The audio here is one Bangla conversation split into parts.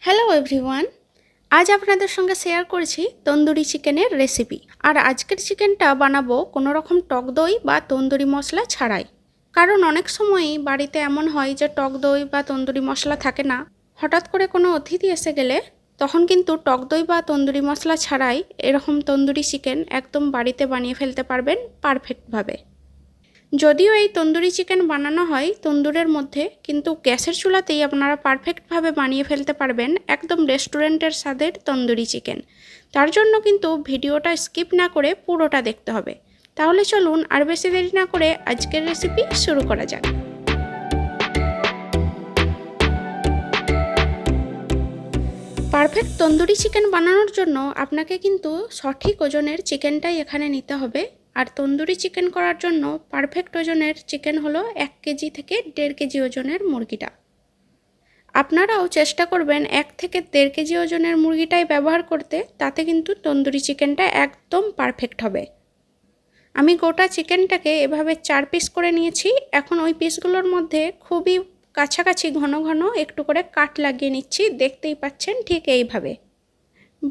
হ্যালো এভরিওয়ান, আজ আপনাদের সঙ্গে শেয়ার করছি তন্দুরি চিকেনের রেসিপি। আর আজকের চিকেনটা বানাবো কোনো রকম টক দই বা তন্দুরি মশলা ছাড়াই। কারণ অনেক সময়ই বাড়িতে এমন হয় যে টক দই বা তন্দুরি মশলা থাকে না। হঠাৎ করে কোনো অতিথি এসে গেলে তখন কিন্তু টক দই বা তন্দুরি মশলা ছাড়াই এরকম তন্দুরি চিকেন একদম বাড়িতে বানিয়ে ফেলতে পারবেন পারফেক্টভাবে। যদিও এই তন্দুরি চিকেন বানানো হয় তন্দুরের মধ্যে, কিন্তু গ্যাসের চুলাতেই আপনারা পারফেক্টভাবে বানিয়ে ফেলতে পারবেন একদম রেস্টুরেন্টের স্বাদের তন্দুরি চিকেন। তার জন্য কিন্তু ভিডিওটা স্কিপ না করে পুরোটা দেখতে হবে। তাহলে চলুন আর বেশি দেরি না করে আজকের রেসিপি শুরু করা যাক। পারফেক্ট তন্দুরি চিকেন বানানোর জন্য আপনাকে কিন্তু সঠিক ওজনের চিকেনটাই এখানে নিতে হবে। আর তন্দুরি চিকেন করার জন্য পারফেক্ট ওজনের চিকেন হলো 1 কেজি থেকে 1.5 কেজি ওজনের মুরগিটা। আপনারাও চেষ্টা করবেন 1 থেকে 1.5 কেজি ওজনের মুরগিটাই ব্যবহার করতে, তাতে কিন্তু তন্দুরি চিকেনটা একদম পারফেক্ট হবে। আমি গোটা চিকেনটাকে এভাবে 4 পিস করে নিয়েছি। এখন ওই পিসগুলোর মধ্যে খুবই কাছাকাছি ঘন ঘন একটু করে কাট লাগিয়ে নিচ্ছি, দেখতেই পাচ্ছেন ঠিক এইভাবে।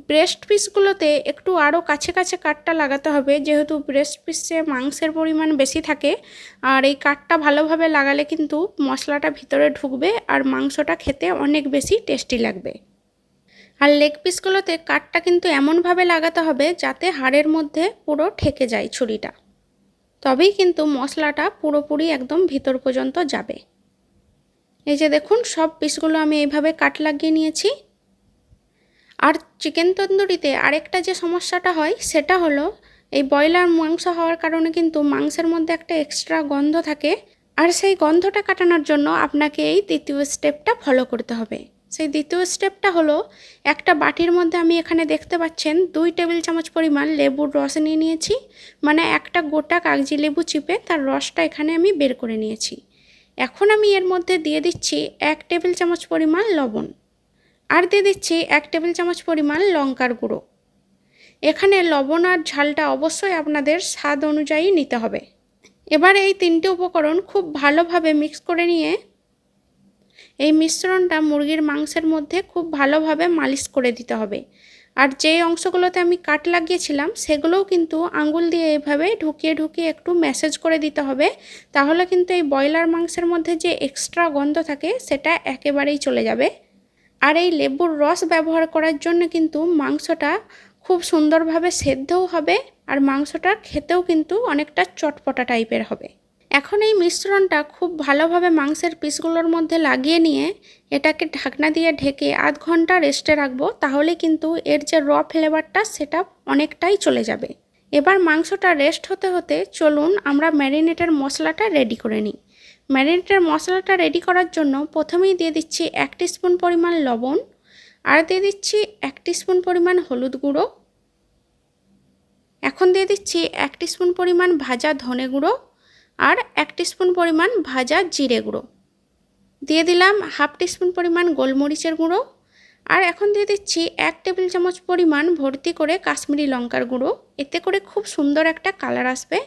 ব্রেস্ট পিসগুলোতে একটু আরও কাছে কাছে কাটটা লাগাতে হবে, যেহেতু ব্রেস্ট পিসে মাংসের পরিমাণ বেশি থাকে। আর এই কাটটা ভালোভাবে লাগালে কিন্তু মশলাটা ভিতরে ঢুকবে আর মাংসটা খেতে অনেক বেশি টেস্টি লাগবে। আর লেগ পিসগুলোতে কাটটা কিন্তু এমনভাবে লাগাতে হবে যাতে হাড়ের মধ্যে পুরো ঠেকে যায় ছুরিটা, তবেই কিন্তু মশলাটা পুরোপুরি একদম ভিতর পর্যন্ত যাবে। এই যে দেখুন, সব পিসগুলো আমি এইভাবে কাট লাগিয়ে নিয়েছি। আর চিকেন তন্দুরিতে আরেকটা যে সমস্যাটা হয় সেটা হলো এই ব্রয়লার মাংস হওয়ার কারণে কিন্তু মাংসের মধ্যে একটা এক্সট্রা গন্ধ থাকে। আর সেই গন্ধটা কাটানোর জন্য আপনাকে এই দ্বিতীয় স্টেপটা ফলো করতে হবে। সেই দ্বিতীয় স্টেপটা হলো, একটা বাটির মধ্যে আমি এখানে দেখতে পাচ্ছেন 2 টেবিল চামচ পরিমাণ লেবুর রস নিয়ে নিয়েছি। মানে একটা গোটা কাগজি লেবু চিপে তার রসটা এখানে আমি বের করে নিয়েছি। এখন আমি এর মধ্যে দিয়ে দিচ্ছি 1 টেবিল চামচ পরিমাণ লবণ, আর দিয়ে দিচ্ছি 1 টেবিল চামচ পরিমাণ লঙ্কার গুঁড়ো। এখানে লবণ আর ঝালটা অবশ্যই আপনাদের স্বাদ অনুযায়ী নিতে হবে। এবার এই 3টে উপকরণ খুব ভালোভাবে মিক্স করে নিয়ে এই মিশ্রণটা মুরগির মাংসের মধ্যে খুব ভালোভাবে মালিশ করে দিতে হবে। আর যে অংশগুলোতে আমি কাট লাগিয়েছিলাম সেগুলোও কিন্তু আঙুল দিয়ে এভাবে ঢুকিয়ে ঢুকিয়ে একটু ম্যাসাজ করে দিতে হবে। তাহলে কিন্তু এই ব্রয়লার মাংসের মধ্যে যে এক্সট্রা গন্ধ থাকে সেটা একেবারেই চলে যাবে। আর এই লেবুর রস ব্যবহার করার জন্য কিন্তু মাংসটা খুব সুন্দরভাবে সেদ্ধও হবে আর মাংসটা খেতেও কিন্তু অনেকটা চটপটা টাইপের হবে। এখন এই মিশ্রণটা খুব ভালোভাবে মাংসের পিসগুলোর মধ্যে লাগিয়ে নিয়ে এটাকে ঢাকনা দিয়ে ঢেকে আধ ঘন্টা রেস্টে রাখবো। তাহলে কিন্তু এর যে র ফ্লেভারটা সেটা অনেকটাই চলে যাবে। এবার মাংসটা রেস্ট হতে হতে চলুন আমরা ম্যারিনেটের মশলাটা রেডি করে নিই। ম্যারিনেটের মশলাটা রেডি করার জন্য প্রথমেই দিয়ে দিচ্ছি 1 টিস্পুন পরিমাণ লবণ, আর দিয়ে দিচ্ছি 1 টিস্পুন পরিমাণ হলুদ গুঁড়ো। এখন দিয়ে দিচ্ছি 1 টিস্পুন পরিমাণ ভাজা ধনে গুঁড়ো আর 1 টিস্পুন পরিমাণ ভাজা জিরে গুঁড়ো। দিয়ে দিলাম 1/2 টিস্পুন পরিমাণ গোলমরিচের গুঁড়ো। আর এখন দিয়ে দিচ্ছি 1 টেবিল চামচ পরিমাণ ভর্তি করে কাশ্মীরি লঙ্কার গুঁড়ো, এতে করে খুব সুন্দর একটা কালার আসবে।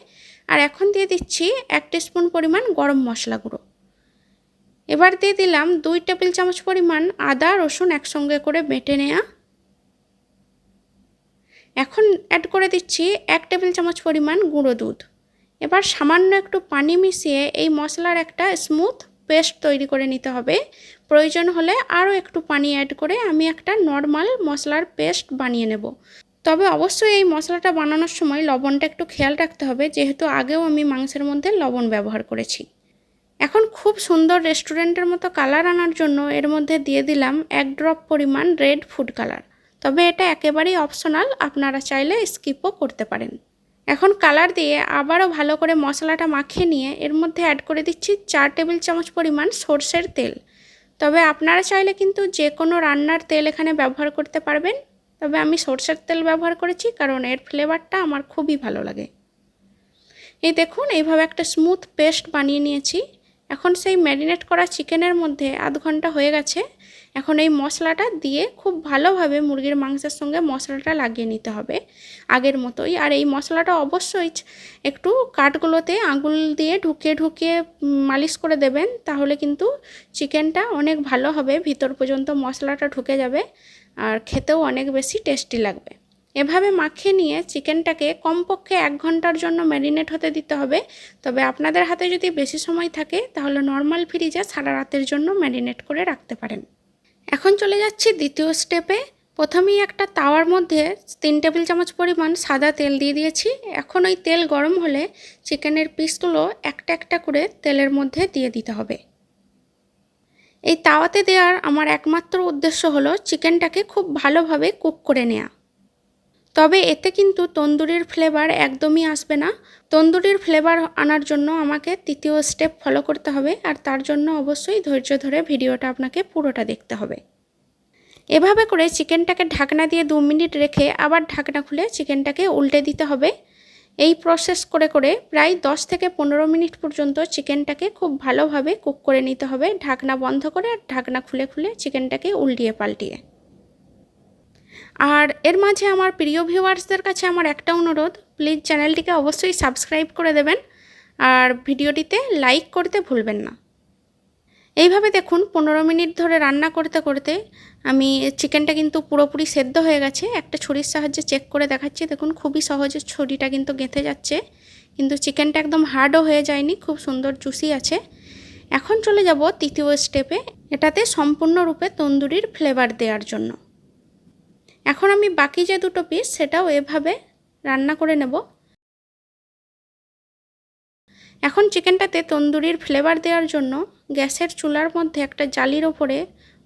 আর এখন দিয়ে দিচ্ছি 1 টিস্পুন পরিমাণ গরম মশলা গুঁড়ো। এবার দিয়ে দিলাম 2 টেবিল চামচ পরিমাণ আদা রসুন একসঙ্গে করে বেটে নেওয়া। এখন অ্যাড করে দিচ্ছি 1 টেবিল চামচ পরিমাণ গুঁড়ো দুধ। এবার সামান্য একটু পানি মিশিয়ে এই মশলার একটা স্মুথ পেস্ট তৈরি করে নিতে হবে। প্রয়োজন হলে আরও একটু পানি অ্যাড করে আমি একটা নর্মাল মশলার পেস্ট বানিয়ে নেব। তবে অবশ্যই এই মশলাটা বানানোর সময় লবণটা একটু খেয়াল রাখতে হবে, যেহেতু আগেও আমি মাংসের মধ্যে লবণ ব্যবহার করেছি। এখন খুব সুন্দর রেস্টুরেন্টের মতো কালার আনার জন্য এর মধ্যে দিয়ে দিলাম 1 ড্রপ পরিমাণ রেড ফুড কালার। তবে এটা একেবারেই অপশনাল, আপনারা চাইলে স্কিপও করতে পারেন। এখন কালার দিয়ে আবারও ভালো করে মশলাটা মাখিয়ে নিয়ে এর মধ্যে অ্যাড করে দিচ্ছি 4 টেবিল চামচ পরিমাণ সরষের তেল। তবে আপনারা চাইলে কিন্তু যে কোনো রান্নার তেল এখানে ব্যবহার করতে পারবেন। তবে আমি সরষের তেল ব্যবহার করেছি কারণ এর ফ্লেভারটা আমার খুবই ভালো লাগে। এই দেখুন, এইভাবে একটা স্মুথ পেস্ট বানিয়ে নিয়েছি। এখন সেই ম্যারিনেট করা চিকেনের মধ্যে আধ ঘন্টা হয়ে গেছে, এখন এই মশলাটা দিয়ে খুব ভালোভাবে মুরগির মাংসের সঙ্গে মশলাটা লাগিয়ে নিতে হবে আগের মতোই। আর এই মশলাটা অবশ্যই একটু কাঠগুলোতে আঙুল দিয়ে ঢুকিয়ে মালিশ করে দেবেন, তাহলে কিন্তু চিকেনটা অনেক ভালো হবে, ভিতর পর্যন্ত মশলাটা ঢুকে যাবে আর খেতেও অনেক বেশি টেস্টি লাগবে। এভাবে মাখিয়ে নিয়ে চিকেনটাকে কমপক্ষে 1 ঘন্টার জন্য ম্যারিনেট হতে দিতে হবে। তবে আপনাদের হাতে যদি বেশি সময় থাকে তাহলে নর্মাল ফ্রিজে সারা রাতের জন্য ম্যারিনেট করে রাখতে পারেন। এখন চলে যাচ্ছি দ্বিতীয় স্টেপে। প্রথমেই একটা তাওয়ার মধ্যে 3 টেবিল চামচ পরিমাণ সাদা তেল দিয়ে দিয়েছি। এখন ওই তেল গরম হলে চিকেনের পিসগুলো একটা একটা করে তেলের মধ্যে দিয়ে দিতে হবে। এই তাওয়াতে দেওয়ার আমার একমাত্র উদ্দেশ্য হলো চিকেনটাকে খুব ভালোভাবে কুক করে নেওয়া। তবে এতে কিন্তু তন্দুরির ফ্লেভার একদমই আসবে না। তন্দুরির ফ্লেভার আনার জন্য আমাকে তৃতীয় স্টেপ ফলো করতে হবে, আর তার জন্য অবশ্যই ধৈর্য ধরে ভিডিওটা আপনাকে পুরোটা দেখতে হবে। এভাবে করে চিকেনটাকে ঢাকনা দিয়ে 2 মিনিট রেখে আবার ঢাকনা খুলে চিকেনটাকে উল্টে দিতে হবে। এই প্রসেস করে করে প্রায় 10 থেকে 15 মিনিট পর্যন্ত চিকেনটাকে খুব ভালোভাবে কুক করে নিতে হবে, ঢাকনা বন্ধ করে আর ঢাকনা খুলে খুলে চিকেনটাকে উল্টিয়ে পাল্টিয়ে। আর এর মাঝে আমার প্রিয় ভিউয়ার্সদের কাছে আমার একটা অনুরোধ, প্লিজ চ্যানেলটিকে অবশ্যই সাবস্ক্রাইব করে দেবেন আর ভিডিওটিতে লাইক করতে ভুলবেন না। এইভাবে দেখুন 15 মিনিট ধরে রান্না করতে করতে আমি চিকেনটা কিন্তু পুরোপুরি সেদ্ধ হয়ে গেছে। একটা ছুরির সাহায্যে চেক করে দেখাচ্ছি, দেখুন খুবই সহজে ছুরিটা কিন্তু গেঁথে যাচ্ছে, কিন্তু চিকেনটা একদম হার্ডও হয়ে যায়নি, খুব সুন্দর জুসি আছে। এখন চলে যাব তৃতীয় স্টেপে, এটাতে সম্পূর্ণরূপে তন্দুরির ফ্লেভার দেওয়ার জন্য। এখন আমি বাকি যে 2টো পিস সেটাও এভাবে রান্না করে নেব। এখন চিকেনটাতে তন্দুরির ফ্লেভার দেওয়ার জন্য গ্যাসের চুলার মধ্যে একটা জালির ওপরে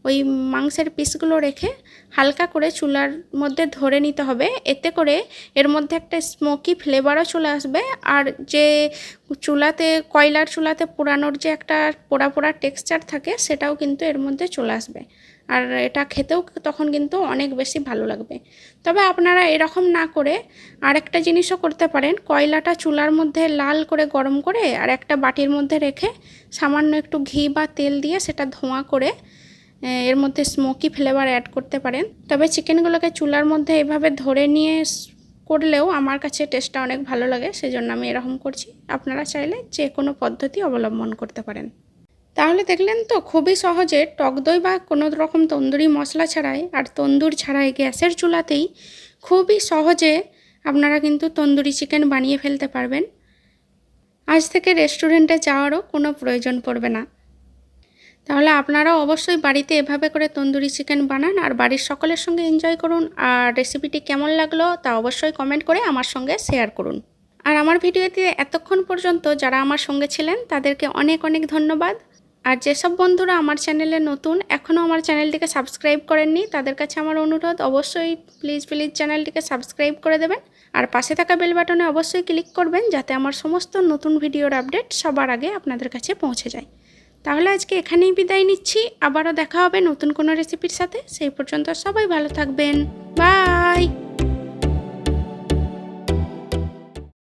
ওই মাংসের পিসগুলো রেখে হালকা করে চুলার মধ্যে ধরে নিতে হবে। এতে করে এর মধ্যে একটা স্মোকি ফ্লেভারও চলে আসবে, আর যে চুলাতে কয়লার চুলাতে পোড়ানোর যে একটা পোড়া পোড়া টেক্সচার থাকে সেটাও কিন্তু এর মধ্যে চলে আসবে, আর এটা খেতেও তখন কিন্তু অনেক বেশি ভালো লাগবে। তবে আপনারা এরকম না করে আরেকটা জিনিসও করতে পারেন, কয়লাটা চুলার মধ্যে লাল করে গরম করে আর একটা বাটির মধ্যে রেখে সামান্য একটু ঘি বা তেল দিয়ে সেটা ধোঁয়া করে এর মধ্যে স্মোকি ফ্লেভার অ্যাড করতে পারেন। তবে চিকেনগুলোকে চুলার মধ্যে এভাবে ধরে নিয়ে করলেও আমার কাছে টেস্টটা অনেক ভালো লাগে, সেজন্য আমি এরকম করছি। আপনারা চাইলে যে কোনো পদ্ধতি অবলম্বন করতে পারেন। তাহলে দেখলেন তো, খুবই সহজে টক দই বা কোনো রকম তন্দুরি মশলা ছাড়াই আর তন্দুর ছাড়াই গ্যাসের চুলাতেই খুবই সহজে আপনারা কিন্তু তন্দুরি চিকেন বানিয়ে ফেলতে পারবেন। আজ থেকে রেস্টুরেন্টে যাওয়ারও কোনো প্রয়োজন পড়বে না। তাহলে আপনারাও অবশ্যই বাড়িতে এভাবে করে তন্দুরি চিকেন বানান আর বাড়ির সকলের সঙ্গে এনজয় করুন। আর রেসিপিটি কেমন লাগলো তা অবশ্যই কমেন্ট করে আমার সঙ্গে শেয়ার করুন। আর আমার ভিডিওতে এতক্ষণ পর্যন্ত যারা আমার সঙ্গে ছিলেন তাদেরকে অনেক অনেক ধন্যবাদ। আর যেসব বন্ধুরা আমার চ্যানেলে নতুন, এখনও আমার চ্যানেলটিকে সাবস্ক্রাইব করেননি, তাদের কাছে আমার অনুরোধ অবশ্যই প্লিজ চ্যানেলটিকে সাবস্ক্রাইব করে দেবেন আর পাশে থাকা বেল বাটনে অবশ্যই ক্লিক করবেন, যাতে আমার সমস্ত নতুন ভিডিওর আপডেট সবার আগে আপনাদের কাছে পৌঁছে যায়। তাহলে আজকে এখানেই বিদায় নিচ্ছি, আবারও দেখা হবে নতুন কোনো রেসিপির সাথে। সেই পর্যন্ত সবাই ভালো থাকবেন, বাই।